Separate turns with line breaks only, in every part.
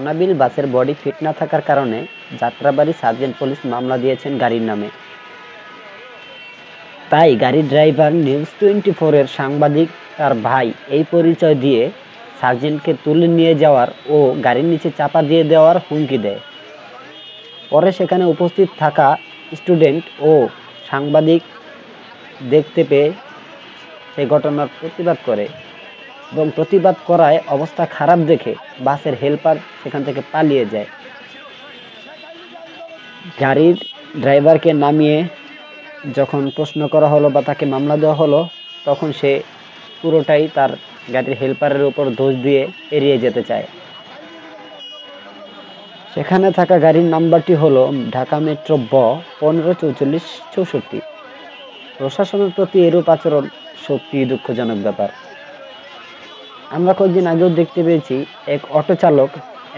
অনাবিল বাসের body fit না থাকার কারণে যাত্রাবাড়ী সার্জেন্ট পুলিশ মামলা দিয়েছেন গাড়ির নামে। তাই গাড়ির ড্রাইভার নিউজ 24 এর সাংবাদিক তার ভাই এই পরিচয় দিয়ে সার্জেন্টকে তুলে নিয়ে যাওয়ার ও গাড়ির নিচে চাপা দিয়ে দেওয়ার হুমকি দেয়। পরে সেখানে উপস্থিত থাকা স্টুডেন্ট ও সাংবাদিক দেখতে পেয়ে সেই ঘটনার প্রতিবাদ করে এবং প্রতিবাদ করায় অবস্থা খারাপ দেখে বাসের হেল্পার সেখান থেকে পালিয়ে যায়। গাড়ির ড্রাইভারকে নামিয়ে যখন প্রশ্ন করা হলো বা তাকে মামলা দেওয়া হলো, তখন সে পুরোটাই তার গাড়ির হেল্পারের উপর দোষ দিয়ে এড়িয়ে যেতে চায়। সেখানে থাকা গাড়ির নাম্বারটি হলো ঢাকা মেট্রো ব 154464। প্রশাসনের প্রতি এরূপ আচরণ সত্যি দুঃখজনক ব্যাপার। আমরা কয়েকদিন আগেও দেখতে পেয়েছি এক অটো চালক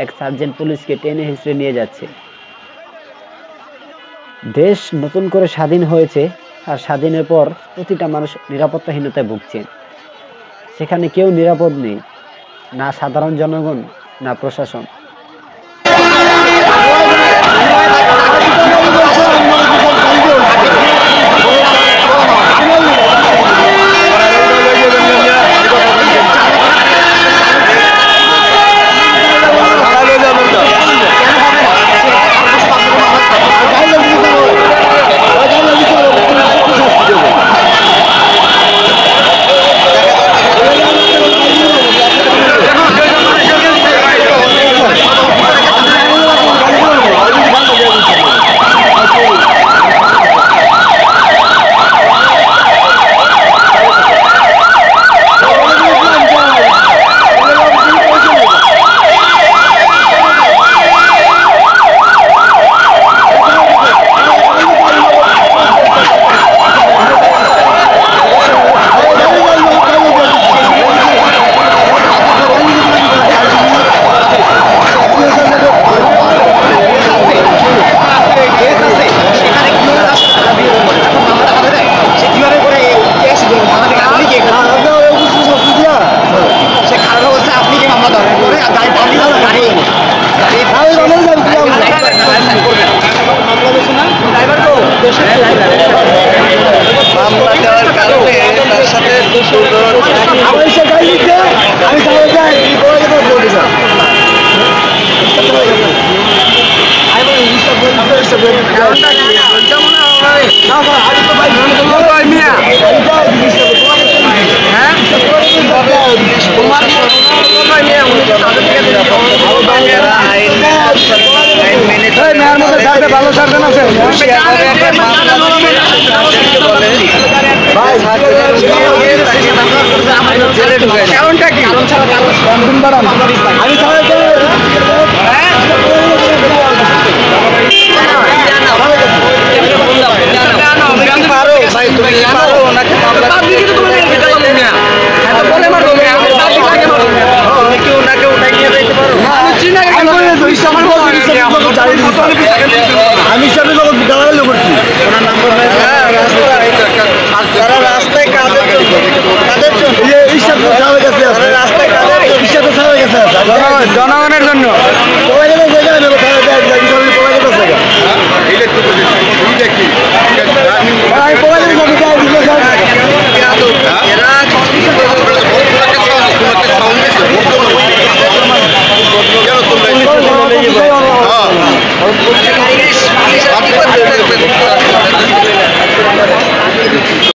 এক সার্জেন্ট পুলিশকে টেনে হিঁচড়ে নিয়ে যাচ্ছে। দেশ নতুন করে স্বাধীন হয়েছে, আর স্বাধীনের পর প্রতিটা মানুষ নিরাপত্তাহীনতায় ভুগছেন। সেখানে কেউ নিরাপদ নেই, না সাধারণ জনগণ না প্রশাসন।
জনগণের জন্য